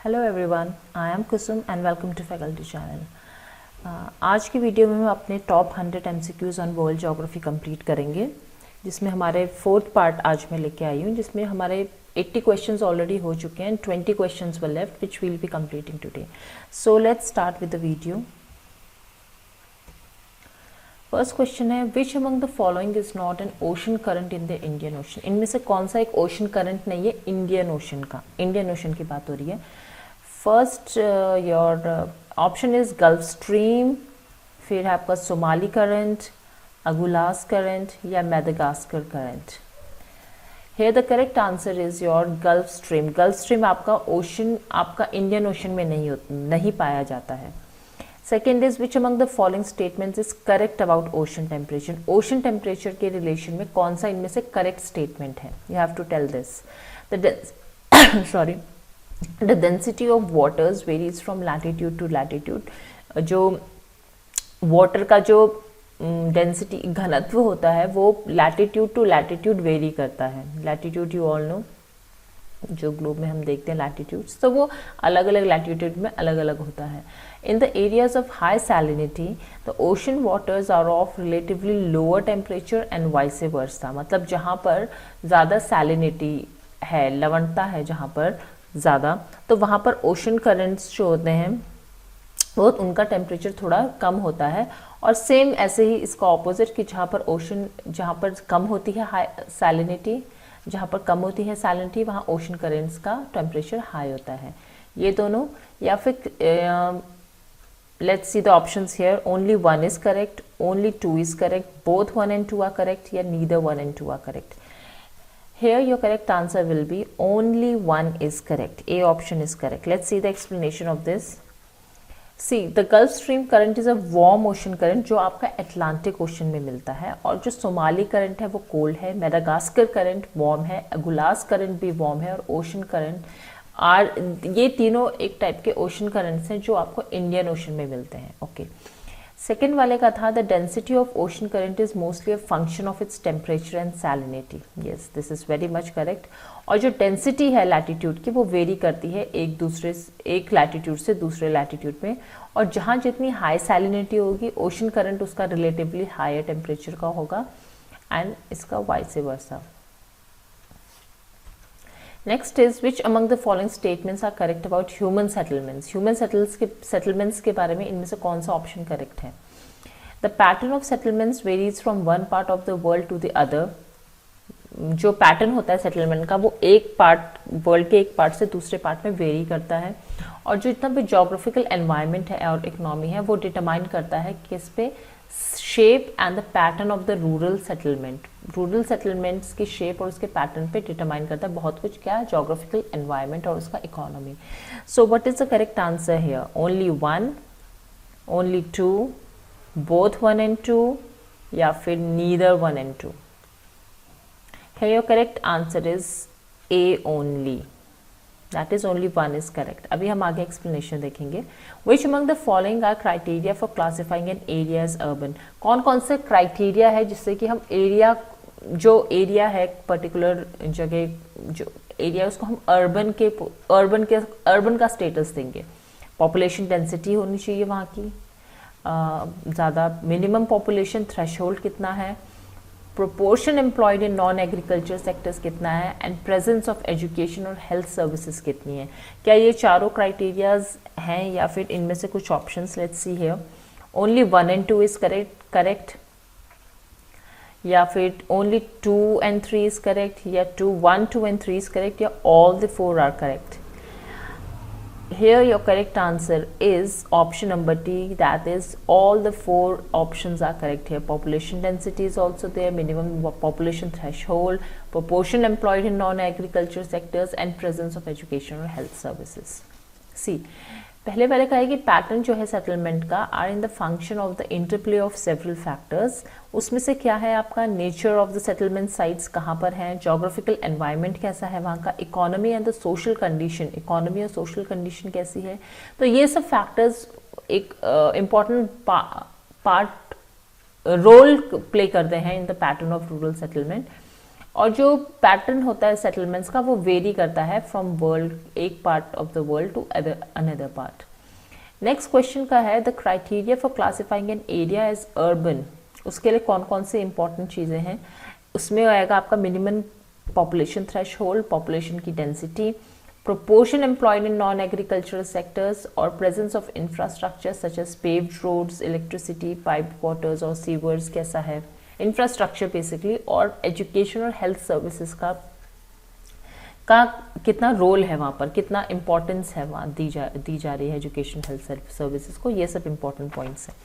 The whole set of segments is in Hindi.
Hello everyone, I am Kusum and welcome to faculty channel. आज की वीडियो में हम अपने top 100 MCQs on world geography complete करेंगे, जिसमें हमारे फोर्थ पार्ट आज मैं लेके आई हूँ, जिसमें हमारे 80 क्वेश्चंस ऑलरेडी हो चुके हैं, 20 questions were left which will be completing today. So let's start with the video. First question है, which among the following is not an ocean current in the Indian Ocean. इनमें से कौन सा एक ओशन करंट नहीं है इंडियन ओशन का? इंडियन ओशन की बात हो रही है। First your option is Gulf Stream, फिर है आपका सोमाली करंट, अगुलास करंट या Madagascar current. Here the correct answer is your Gulf Stream. Gulf Stream आपका ओशन, आपका इंडियन ओशन में नहीं पाया जाता है। Second is which among the following statements is correct about ocean temperature. Ocean temperature के रिलेशन में कौन सा इनमें से करेक्ट स्टेटमेंट है? You have to tell this. The density of waters varies from latitude to latitude. जो वाटर का जो डेंसिटी घनत्व होता है वो लैटिट्यूड टू लैटिट्यूड वेरी करता है। लैटिट्यूड यू ऑल नो, जो ग्लोब में हम देखते हैं लैटिट्यूड्स, तो वो अलग अलग लैटिट्यूड में अलग अलग होता है। In the areas of high salinity the ocean waters are of relatively lower temperature and vice versa. मतलब जहाँ पर ज़्यादा सैलिनिटी है, लवणता है जहाँ पर ज़्यादा, तो वहाँ पर ओशन करंट्स जो होते हैं वो उनका टेम्परेचर थोड़ा कम होता है। और सेम ऐसे ही इसका ऑपोजिट कि जहाँ पर कम होती है हाई सैलिनिटी, जहाँ पर कम होती है सैलिनिटी, वहाँ ओशन करेंट्स का टेम्परेचर हाई होता है। ये दोनों, या फिर let's see the options here, only 1 is correct, only 2 is correct, both 1 and 2 are correct, या neither 1 and 2 are correct. Here your correct answer will be only 1 is correct. A option is correct. Let's see the explanation of this. See, the Gulf Stream current is a warm ocean current जो आपका अटलांटिक ओशन में मिलता है, और जो सोमाली करंट है वो कोल्ड है, मेडागास्कर करंट वार्म है, अगुलास करंट भी वार्म है, और ओशन करंट ये तीनों एक टाइप के ओशन करंट्स हैं जो आपको इंडियन ओशन में मिलते हैं। ओके, सेकेंड वाले का था the density of ocean current is mostly a function of its temperature and salinity. Yes, this is very much correct. और जो डेंसिटी है लैटिट्यूड की वो वेरी करती है एक लैटिट्यूड से दूसरे लैटिट्यूड में, और जहाँ जितनी हाई सैलिनिटी होगी ओशन करंट उसका रिलेटिवली हायर टेम्परेचर का होगा, एंड इसका vice versa. Next is which among the following statements are correct about human settlements. Human settlements के बारे में इनमें से कौन सा ऑप्शन करेक्ट है? The pattern of settlements varies from one part of the world to the other. जो पैटर्न होता है सेटलमेंट का वो वर्ल्ड के एक पार्ट से दूसरे पार्ट में वेरी करता है, और जो इतना भी जोग्राफिकल एनवायरनमेंट है और इकोनॉमी है वो डिटरमाइन करता है किस पे, shape and the pattern of the rural settlement. Rural settlements की शेप और उसके पैटर्न पे डिटरमाइन करता है बहुत कुछ, क्या, जोग्राफिकल एनवायरनमेंट और उसका economy. So what is the correct answer here? Only 1, only 2, both 1 and 2, या फिर neither 1 and 2। Here your correct answer is A only. That is only 1 is correct. अभी हम आगे explanation देखेंगे। Which among the following are criteria for classifying an area as urban? कौन कौन से criteria है जिससे कि हम जो एरिया है पर्टिकुलर जगह, जो एरिया उसको हम अर्बन का स्टेटस देंगे। पॉपुलेशन डेंसिटी होनी चाहिए वहाँ की ज़्यादा, मिनिमम पॉपुलेशन थ्रेशहोल्ड कितना है, proportion employed in non agriculture sectors कितना है, एंड प्रेजेंस ऑफ एजुकेशन और हेल्थ सर्विसेज कितनी है। क्या ये चारों क्राइटेरियाज हैं या फिर इनमें से कुछ options? Let's see here, only 1 and 2 is correct, या फिर ओनली 2 and 3 इज करेक्ट, या 1, 2 and 3 इज करेक्ट, या all the 4 are correct. Here your correct answer is option number D, that is all the 4 options are correct here. Population density is also there, minimum population threshold, proportion employed in non-agriculture sectors, and presence of education or health services. See, पहले वाले का है कि पैटर्न जो है सेटलमेंट का are in the function of the interplay of several factors. उसमें से क्या है आपका nature of the settlement sites कहाँ पर हैं, जोग्राफिकल एनवायरनमेंट कैसा है वहाँ का, economy and the social condition, economy और सोशल कंडीशन कैसी है। तो ये सब फैक्टर्स एक इम्पॉर्टेंट पार्ट रोल प्ले करते हैं in the pattern of rural settlement. और जो पैटर्न होता है सेटलमेंट्स का वो वेरी करता है फ्रॉम वर्ल्ड, एक part of the world to another part. Next question का है the criteria for classifying an area as urban, उसके लिए कौन कौन से इंपॉर्टेंट चीज़ें हैं, उसमें आएगा आपका मिनिमम पॉपुलेशन थ्रेशहोल्ड, पॉपुलेशन की density, proportion employed in non-agricultural sectors और presence of infrastructure such as paved roads, electricity, piped waters और sewers कैसा है, infrastructure basically, और education और health services का कितना रोल है वहाँ पर, कितना इम्पोर्टेंस है वहाँ दी जा रही है एजुकेशन हेल्थ सर्विसेज को, ये सब इम्पोर्टेंट पॉइंट्स हैं।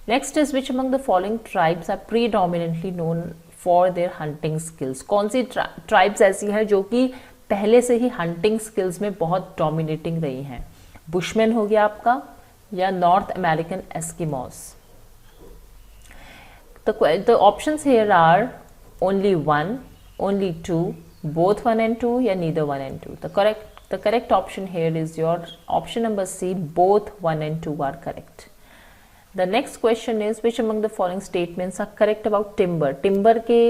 Next is which among the following tribes are predominantly known for their hunting skills, कौन सी ट्राइब्स ऐसी हैं जो कि पहले से ही हंटिंग स्किल्स में बहुत डोमिनेटिंग रही हैं। बुशमैन हो गया आपका, या north American Eskimos. The options here are only one, only two, both 1 and 2, या neither 1 and 2. The correct option here is your option number C, both 1 and 2 are correct. The next question is which among the following statements are correct about timber? Timber के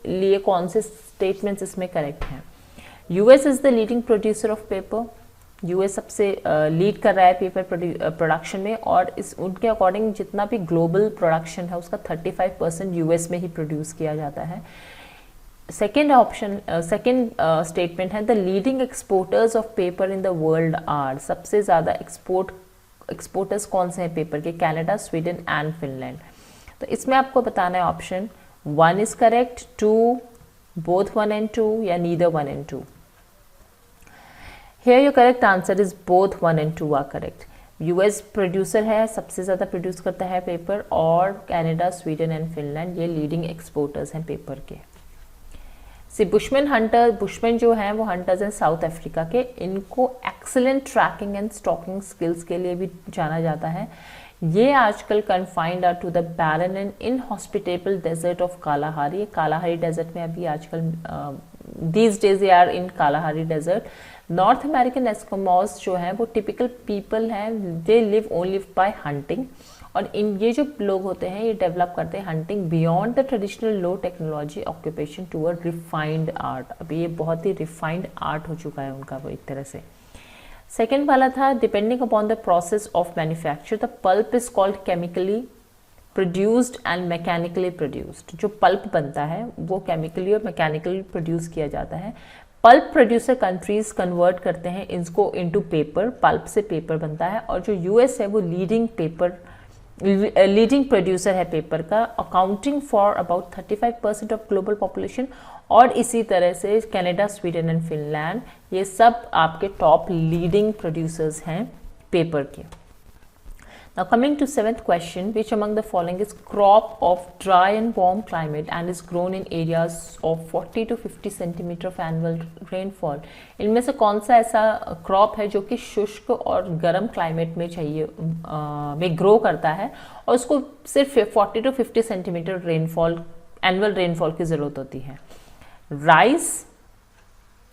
लिए कौन से statements इसमें correct हैं? US is the leading producer of paper. US सबसे लीड कर रहा है पेपर प्रोडक्शन में, और इस उनके अकॉर्डिंग जितना भी ग्लोबल प्रोडक्शन है उसका 35% यूएस में ही प्रोड्यूस किया जाता है। सेकेंड ऑप्शन, सेकेंड स्टेटमेंट है the leading exporters of paper in the world are, सबसे ज़्यादा एक्सपोर्टर्स कौन से हैं पेपर के? Canada, Sweden and Finland. तो इसमें आपको बताना है option 1 is correct, 2 both 1 and 2, या neither 1 and 2। Here your correct answer is both 1 and 2 are correct. US producer है, सबसे ज़्यादा प्रोड्यूस करता है पेपर, और कनाडा, स्वीडन एंड फिनलैंड ये लीडिंग एक्सपोर्टर्स हैं पेपर के। सी बुशमैन हंटर, बुशमैन जो हैं वो हंटर्स हैं साउथ अफ्रीका के, इनको excellent tracking and stalking skills के लिए भी जाना जाता है। ये आजकल confined are to the barren and inhospitable desert of Kalahari. Kalahari desert में अभी आजकल these days they are in Kalahari desert. North American Eskimos जो हैं वो टिपिकल पीपल हैं, they live only by hunting, और इन ये जो लोग होते हैं ये डेवलप करते हैं hunting beyond the traditional low technology occupation to a refined art. अभी ये बहुत ही रिफाइंड आर्ट हो चुका है उनका वो एक तरह से। सेकेंड वाला था depending upon the process of manufacture the pulp is called chemically produced and mechanically produced. जो पल्प बनता है वो केमिकली और मैकेनिकली प्रोड्यूस किया जाता है। पल्प प्रोड्यूसर कंट्रीज कन्वर्ट करते हैं इसको इनटू पेपर, पल्प से पेपर बनता है, और जो यूएस है वो लीडिंग प्रोड्यूसर है पेपर का, accounting for about 35% of global population, और इसी तरह से कनाडा, स्वीडन एंड फिनलैंड ये सब आपके टॉप लीडिंग प्रोड्यूसर्स हैं पेपर के। Now coming to 7th question, which among the following is crop of dry and warm climate and is grown in areas of 40 to 50 centimeter of annual rainfall? इनमें से कौन सा ऐसा क्रॉप है जो कि शुष्क और गर्म क्लाइमेट में चाहिए में ग्रो करता है, और उसको सिर्फ 40 to 50 centimetre rainfall, annual rainfall की ज़रूरत होती है? राइस,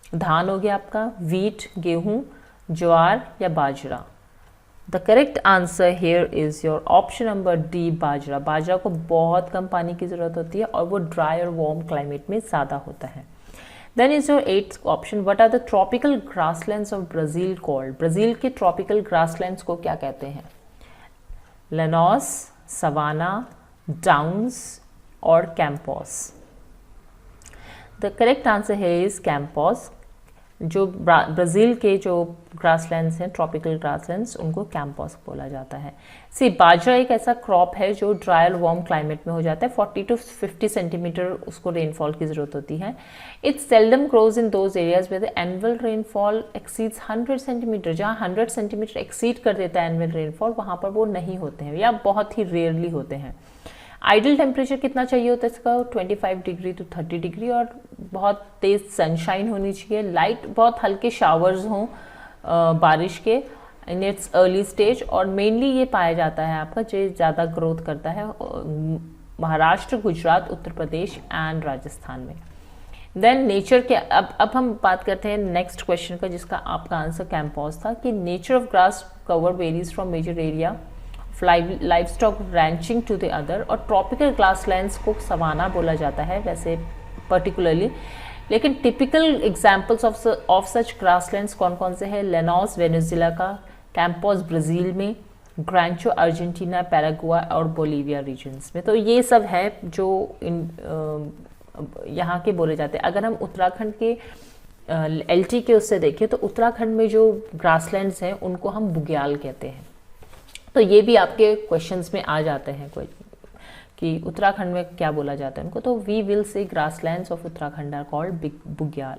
धान हो गया आपका, वीट गेहूँ, ज्वार या bajra? The correct answer here is your option number D, bajra. Bajra को बहुत कम पानी की ज़रूरत होती है और वो ड्राई और वार्म क्लाइमेट में ज़्यादा होता है। Then is your 8th option, what are the tropical grasslands of Brazil called? Brazil के ट्रॉपिकल ग्रासलैंड्स को क्या कहते हैं? लैनोस, सवाना, डाउन्स और कैंपोस? द करेक्ट आंसर है इज कैंपोस। जो ब्राज़ील के जो ग्रासलैंड्स हैं, ट्रॉपिकल ग्रासलैंड्स, उनको कैंपोस बोला जाता है। सी बाजरा एक ऐसा क्रॉप है जो ड्राई और वार्म क्लाइमेट में हो जाता है, 40 to 50 सेंटीमीटर उसको रेनफॉल की ज़रूरत होती है। It's seldom grows in those areas with annual rainfall exceeds 100 centimetre. जहाँ 100 सेंटीमीटर एक्सीड कर देता है एनुअल रेनफॉल, वहाँ पर वो नहीं होते हैं या बहुत ही रेयरली होते हैं। आइडल टेम्परेचर कितना चाहिए होता है इसका? 25 डिग्री to 30 डिग्री, और बहुत तेज़ सनशाइन होनी चाहिए, लाइट बहुत हल्के शावर्स हों बारिश के इन इट्स अर्ली स्टेज, और मेनली ये पाया जाता है आपका जो ज़्यादा ग्रोथ करता है महाराष्ट्र, गुजरात, उत्तर प्रदेश एंड राजस्थान में। देन नेचर के अब हम बात करते हैं नेक्स्ट क्वेश्चन का, जिसका आपका आंसर कैंपोस था, कि nature of grass cover varies from major area livestock ranching to the other, और ट्रॉपिकल ग्रासलैंड्स को सवाना बोला जाता है वैसे पर्टिकुलरली। लेकिन typical examples of such grasslands कौन कौन से हैं? लेनोस वेनेजुएला का, कैंपोस ब्राज़ील में, ग्रांचो अर्जेंटीना, पैरागुआ और बोलीविया रीजन्स में। तो ये सब है जो यहाँ के बोले जाते हैं। अगर हम उत्तराखंड के एलटी के उससे देखें तो उत्तराखंड में जो ग्रासलैंड्स हैं उनको हम बुग्याल कहते हैं। तो ये भी आपके क्वेश्चंस में आ जाते हैं कोई कि उत्तराखंड में क्या बोला जाता है उनको। तो we will say grasslands of Uttarakhand are called bugyal.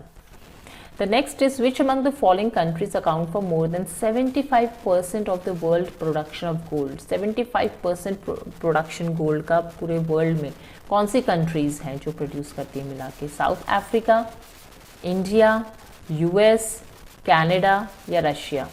The next is which among the following countries account for more than 75% of the world production of gold? 75% production gold का पूरे वर्ल्ड में कौन सी कंट्रीज हैं जो प्रोड्यूस करती है मिला के? South Africa, India, US, Canada या रशिया?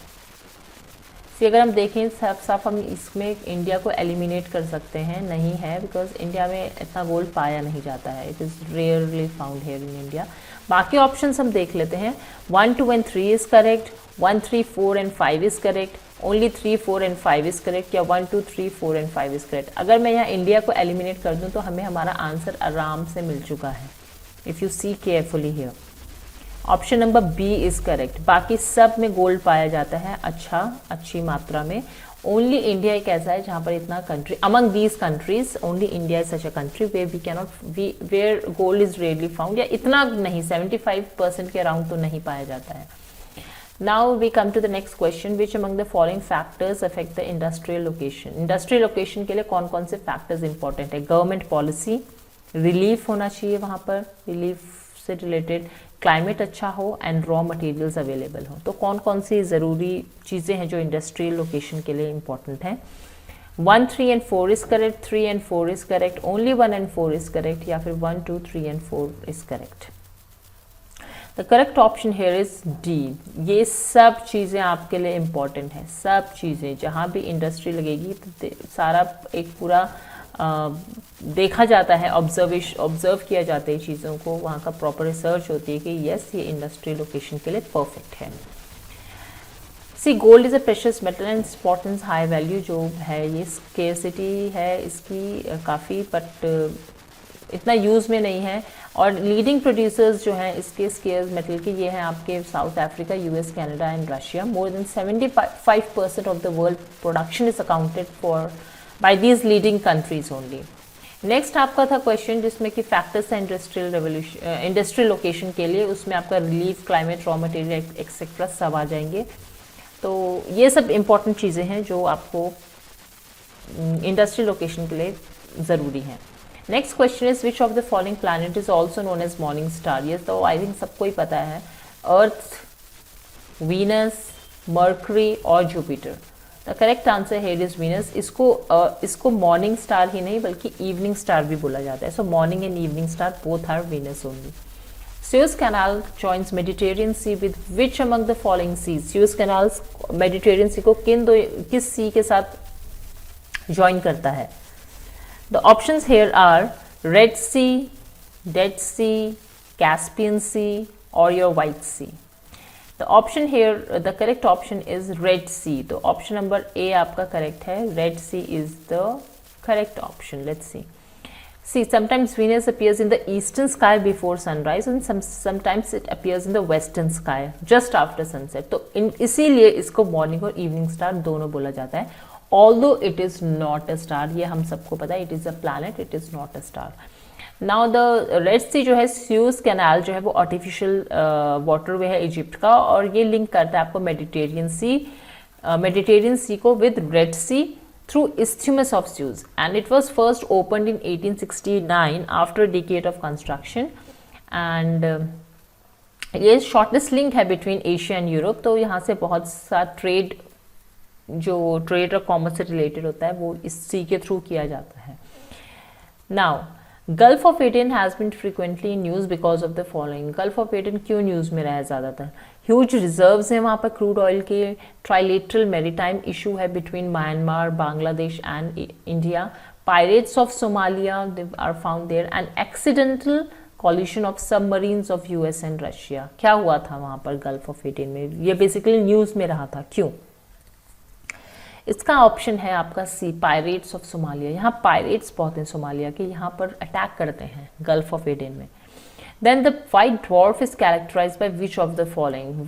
अगर हम देखें साफ हम इसमें इंडिया को एलिमिनेट कर सकते हैं, नहीं है, बिकॉज इंडिया में इतना गोल्ड पाया नहीं जाता है, it is rarely found here in India. बाकी ऑप्शंस हम देख लेते हैं। 1, 2 and 3 is correct, 1, 3, 4 and 5 is correct, only 3, 4 and 5 is correct, या 1, 2, 3, 4 and 5 इज करेक्ट। अगर मैं यहाँ इंडिया को एलिमिनेट कर दूँ तो हमें हमारा आंसर आराम से मिल चुका है, if you see carefully here. Option number B is correct. बाकी सब में गोल्ड पाया जाता है अच्छी मात्रा में। ओनली इंडिया एक ऐसा है जहाँ पर इतना country, among these countries only India is such a country where we cannot where gold is rarely found, या इतना नहीं, 75% के अराउंड तो नहीं पाया जाता है। Now we come to the next question, which among the following factors affect the industrial location? Industrial location के लिए कौन कौन से फैक्टर्स इंपॉर्टेंट है? गवर्नमेंट पॉलिसी, रिलीफ होना चाहिए वहाँ पर, रिलीफ से रिलेटेड, क्लाइमेट अच्छा हो एंड रॉ मटेरियल्स अवेलेबल हो। तो कौन कौन सी ज़रूरी चीज़ें हैं जो इंडस्ट्रियल लोकेशन के लिए इंपॉर्टेंट हैं? 1, 3 and 4 is correct, 3 and 4 is correct, only 1 and 4 is correct, या फिर 1, 2, 3 and 4 is correct? The correct option here is D. ये सब चीज़ें आपके लिए इंपॉर्टेंट हैं, सब चीज़ें जहाँ भी इंडस्ट्री लगेगी तो सारा एक पूरा देखा जाता है, ऑब्जर्व किया जाता है चीज़ों को, वहाँ का प्रॉपर रिसर्च होती है कि यस ये इंडस्ट्री लोकेशन के लिए परफेक्ट है। See gold is a precious metal and importance high value जो है, ये स्केर्सिटी है इसकी काफ़ी, बट इतना यूज़ में नहीं है। और लीडिंग प्रोड्यूसर्स जो हैं इसके स्केयर मेटल के, ये हैं आपके South Africa, US, Canada and Russia. More than 75% of the world production is accounted for by these leading countries only. Next आपका था क्वेश्चन जिसमें कि फैक्टर्स है इंडस्ट्रियल लोकेशन के लिए, उसमें आपका relief, climate, raw material etcetera सब आ जाएंगे। तो ये सब इंपॉर्टेंट चीज़ें हैं जो आपको इंडस्ट्रियल लोकेशन के लिए ज़रूरी हैं। Next question is which of the following planet is also known as morning star? ये तो आई थिंक सबको ही पता है, अर्थ, वीनस, मर्करी और Jupiter. The correct answer here is Venus. इसको मॉर्निंग स्टार ही नहीं बल्कि इवनिंग स्टार भी बोला जाता है। So morning and evening star both are Venus only. Suez canal joins Mediterranean sea with which among the following seas? Suez canal Mediterranean Sea को किस सी के साथ ज्वाइन करता है? The options here are Red Sea, Dead Sea, Caspian Sea और your White Sea. The option here, the correct option is Red Sea. तो ऑप्शन नंबर ए आपका करेक्ट है, Red Sea is the correct option. Let's see. See, sometimes Venus appears in the eastern sky before sunrise and sometimes it appears in the western sky just after sunset. तो इसीलिए इसको मॉर्निंग और इवनिंग स्टार दोनों बोला जाता है। Although it is not a star, ये हम सबको पता है, it is a planet, it is not a star. Now the Red Sea जो है, सुएज कैनाल जो है वो आर्टिफिशियल वाटरवे है इजिप्ट का, और ये लिंक करता है आपको मेडिटेरियन सी को with Red Sea through isthmus of Suez, and it was first opened in 1869 after decade of construction. And ये शॉर्टेस्ट लिंक है बिटवीन एशिया एंड यूरोप। तो यहाँ से बहुत सा ट्रेड और कॉमर्स से रिलेटेड होता है वो इस सी के थ्रू किया जाता है। Now Gulf of Aden has been frequently in news because of the following. Gulf of Aden क्यों न्यूज़ में रहा है ज़्यादातर? ह्यूज रिजर्व्स हैं वहाँ पर क्रूड ऑयल के, ट्राइलेटरल मैरीटाइम इशू है between Myanmar, Bangladesh and India, pirates of Somalia are found there, and accidental collision of submarines of US and Russia. क्या हुआ था वहाँ पर गल्फ ऑफ एडन में? ये बेसिकली न्यूज़ में रहा था, क्यों? इसका ऑप्शन है आपका सी, पायरेट्स ऑफ सोमालिया। यहाँ पायरेट्स बहुत हैं सोमालिया के, यहाँ पर अटैक करते हैं गल्फ ऑफ एडन में। Then the white dwarf is characterize by which of the following?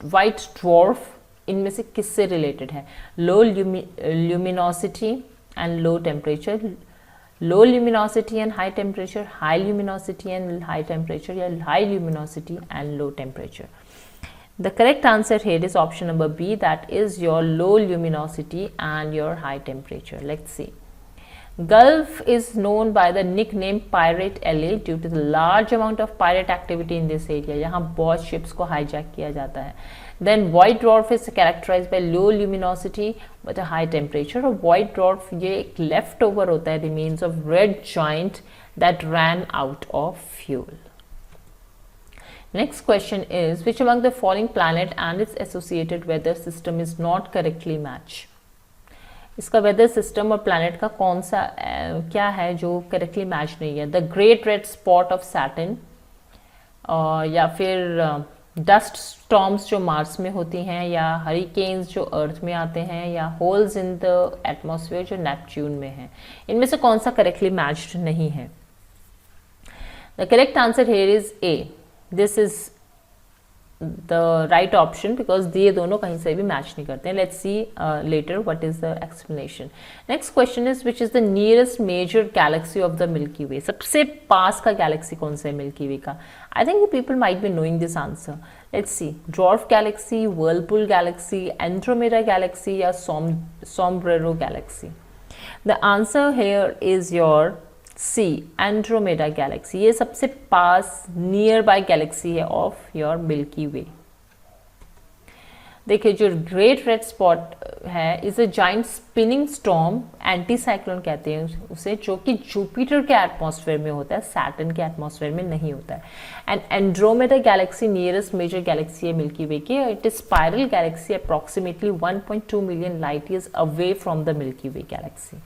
White dwarf इनमें से किससे रिलेटेड है? Low luminosity and low temperature, low luminosity and high temperature, high luminosity and high temperature, या high luminosity and low temperature? The correct answer here is option number B, that is your low luminosity and your high temperature. Let's see. Gulf is known by the nickname Pirate Alley due to the large amount of pirate activity in this area. यहाँ बहुत ships को hijack किया जाता है. Then white dwarf is characterized by low luminosity but a high temperature. और white dwarf ये एक leftover होता है, remains of red giant that ran out of fuel. Next question is, which among the following planet and its associated weather system is not correctly match? इसका वेदर सिस्टम और प्लैनेट का कौन सा क्या है जो करेक्टली मैच नहीं है? The great Red spot of Saturn, या फिर डस्ट स्टॉर्म्स जो मार्स में होती हैं, या हरिकेन्स जो अर्थ में आते हैं, या होल्स इन द एटमॉस्फेयर जो नेपच्यून में है? इनमें से कौन सा करेक्टली मैच्ड नहीं है? The correct answer here is A. This is the right option because ये दोनों कहीं से भी मैच नहीं करते हैं. Let's see later what is the explanation. Next question is, which is the nearest major galaxy of the Milky Way? सबसे पास का गैलेक्सी कौन सा है मिल्की वे का? I think people might be knowing this answer. Let's see. Dwarf galaxy, Whirlpool galaxy, Andromeda galaxy, या Sombrero galaxy? The answer here is your C, Andromeda galaxy. ये सबसे पास नियर बाय गैलेक्सी है ऑफ योर मिल्की वे. देखिए जो ग्रेट रेड स्पॉट है is a giant spinning storm, anticyclone कहते हैं उसे, जो कि जुपिटर के एटमॉस्फेयर में होता है, सैटर्न के एटमॉस्फेयर में नहीं होता है. And Andromeda galaxy nearest major galaxy है मिल्की वे के. It is spiral galaxy approximately 1.2 million light years away from the Milky Way galaxy.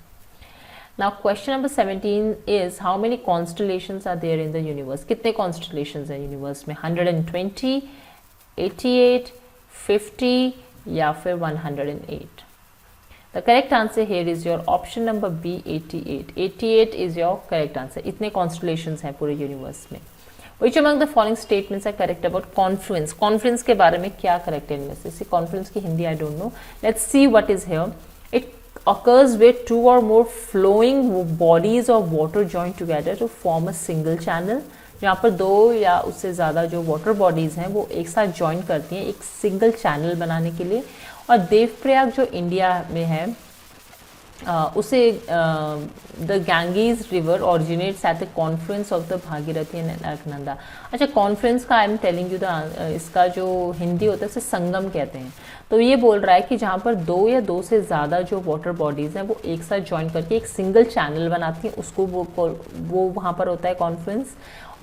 Now question number 17 is, how many constellations are there in the universe? कितने constellations हैं यूनिवर्स में? 120, 88, 50 या फिर 108? The correct answer here is your option number B, 88. 88 is your correct answer. इतने constellations हैं पूरे यूनिवर्स में. Which among the following statements are correct about confluence? Confluence के बारे में क्या correct है इनमें से? confluence की Hindi I don't know. Let's see what is here. It occurs where two or more flowing bodies of water join together to form a single channel. जहाँ पर दो या उससे ज़्यादा जो वाटर बॉडीज़ हैं वो एक साथ ज्वाइन करती हैं एक सिंगल चैनल बनाने के लिए. और देवप्रयाग जो इंडिया में है उसे the Genghis river originates at the Confluence of the Bhagirathi and Alaknanda. अच्छा कॉन्फ्लुएंस का I am telling you the इसका जो हिंदी होता है उसे संगम कहते हैं. तो ये बोल रहा है कि जहाँ पर दो या दो से ज़्यादा जो वाटर बॉडीज़ हैं वो एक साथ ज्वाइन करके एक सिंगल चैनल बनाती हैं, उसको वो वहाँ पर होता है कॉन्फ्लुएंस.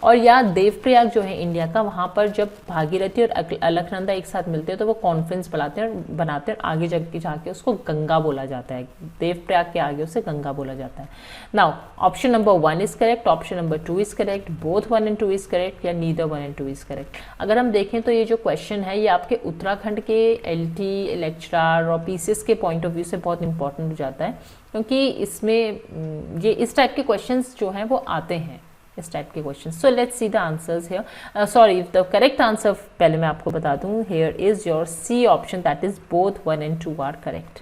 और या देवप्रयाग जो है इंडिया का, वहाँ पर जब भागीरथी और अलकनंदा एक साथ मिलते हैं तो वो कॉन्फ्लुएंस बनाते हैं और आगे जाके उसको गंगा बोला जाता है. देवप्रयाग के आगे उसे गंगा बोला जाता है. Now option number 1 is correct, option number 2 is correct, both 1 and 2 is correct, या नीदर 1 and 2 इज करेक्ट. अगर हम देखें तो ये जो क्वेश्चन है ये आपके उत्तराखंड के LT लेक्चरर और PCS के पॉइंट ऑफ व्यू से बहुत इंपॉर्टेंट हो जाता है, क्योंकि इसमें ये इस टाइप के क्वेश्चन जो हैं वो आते हैं, इस टाइप के question. So let's see the answers here. Sorry, the correct answer पहले मैं आपको बता दूं, here is your C option, that is both 1 and 2 are correct.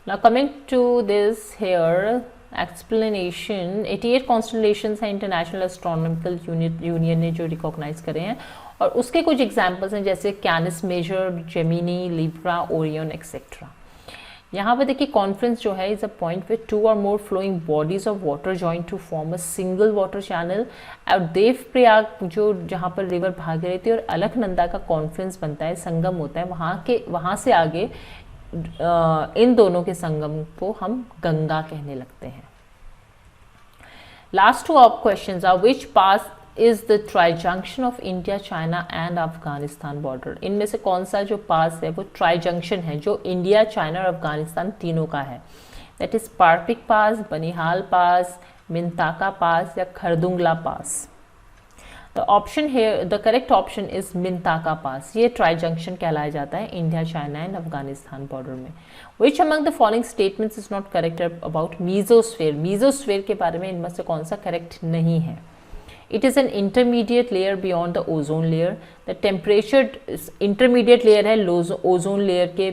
Now coming to this here explanation. 88 constellations हैं इंटरनेशनल एस्ट्रोनॉमिकल यूनियन ने जो रिकॉग्नाइज करे हैं, और उसके कुछ एग्जाम्पल्स हैं जैसे Canis Major, Gemini, Libra, Orion etcetera. यहाँ पे देखिए कॉन्फ्लुएंस जो है इज अ पॉइंट पे two or more flowing bodies of water join to form a single water channel. और देवप्रयाग जो जहाँ पर रिवर भागीरथी और अलकनंदा का कॉन्फ्लुएंस बनता है, संगम होता है, वहाँ से आगे इन दोनों के संगम को हम गंगा कहने लगते हैं. Last two of questions are, which pass is the tri junction of India, China and Afghanistan border? इनमें से कौन सा जो पास है वो ट्राई जंक्शन है जो इंडिया, चाइना और अफगानिस्तान तीनों का है? That is Parpik pass, Banihal pass, Mintaka pass, या Khardungla pass? The option here, the correct option is Mintaka pass. ये ट्राई जंक्शन कहलाया जाता है India, China and Afghanistan border में. Which among the following statements is not correct about mesosphere? Mesosphere के बारे में इनमें से कौन सा करेक्ट नहीं है? It is an intermediate layer beyond the ozone layer. The temperature intermediate layer है ओजोन लेयर के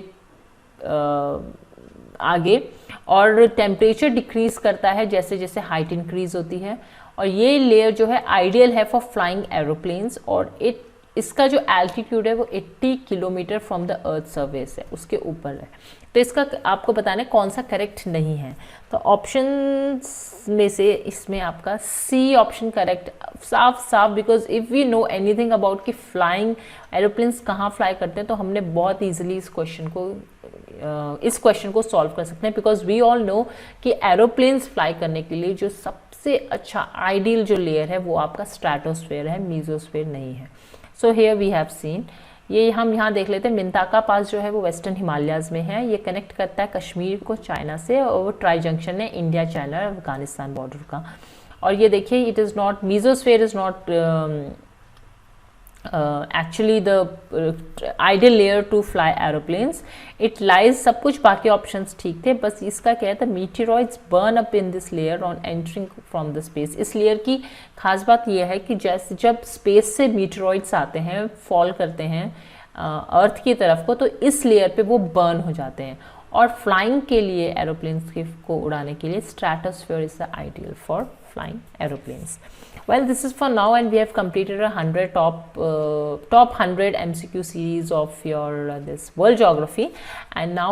आगे, और टेम्परेचर डिक्रीज करता है जैसे जैसे हाइट इंक्रीज होती है। और ये लेयर जो है आइडियल है फॉर फ्लाइंग एरोप्लेन्स, और इसका जो एल्टीट्यूड है वो 80 kilometre from the earth surface है, उसके ऊपर है। तो इसका आपको बताना है कौन सा करेक्ट नहीं है। तो ऑप्शन में से इसमें आपका सी ऑप्शन करेक्ट, साफ, because if we know anything about कि फ्लाइंग एरोप्लेन्स कहाँ फ्लाई करते हैं, तो हमने बहुत ईजिली इस क्वेश्चन को सॉल्व कर सकते हैं। बिकॉज वी ऑल नो कि एरोप्लेन्स फ्लाई करने के लिए जो सबसे अच्छा आइडियल जो लेयर है वो आपका स्ट्रेटोस्फेयर है, मीजोस्फेयर नहीं है। So here we have seen, ये हम यहाँ देख लेते हैं। मिंताका पास जो है वो वेस्टर्न हिमालयाज़ में है, ये कनेक्ट करता है कश्मीर को चाइना से, और वो ट्राई जंक्शन है इंडिया चाइना अफगानिस्तान बॉर्डर का। और ये देखिए, it is not, mesosphere is not actually the ideal layer to fly aeroplanes. It lies, सब कुछ बाकी ऑप्शंस ठीक थे, बस इसका क्या है, the meteoroids burn up in this layer on entering from the space. इस लेयर की खास बात यह है कि जैसे जब स्पेस से मीटेरॉइड्स आते हैं, फॉल करते हैं अर्थ की तरफ को, तो इस लेयर पे वो बर्न हो जाते हैं। और फ्लाइंग के लिए एरोप्लेन्स को उड़ाने के लिए stratosphere is the ideal for flying aeroplanes. Well, this is for now, and we have completed a top 100 MCQ series of your this world geography, and now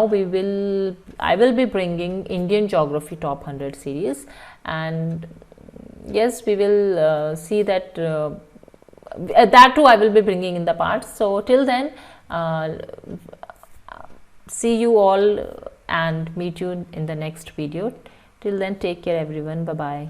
I will be bringing Indian geography top 100 series, and yes, we will see that that too I will be bringing in the parts. So till then, see you all and meet you in the next video. Till then, take care everyone. Bye bye.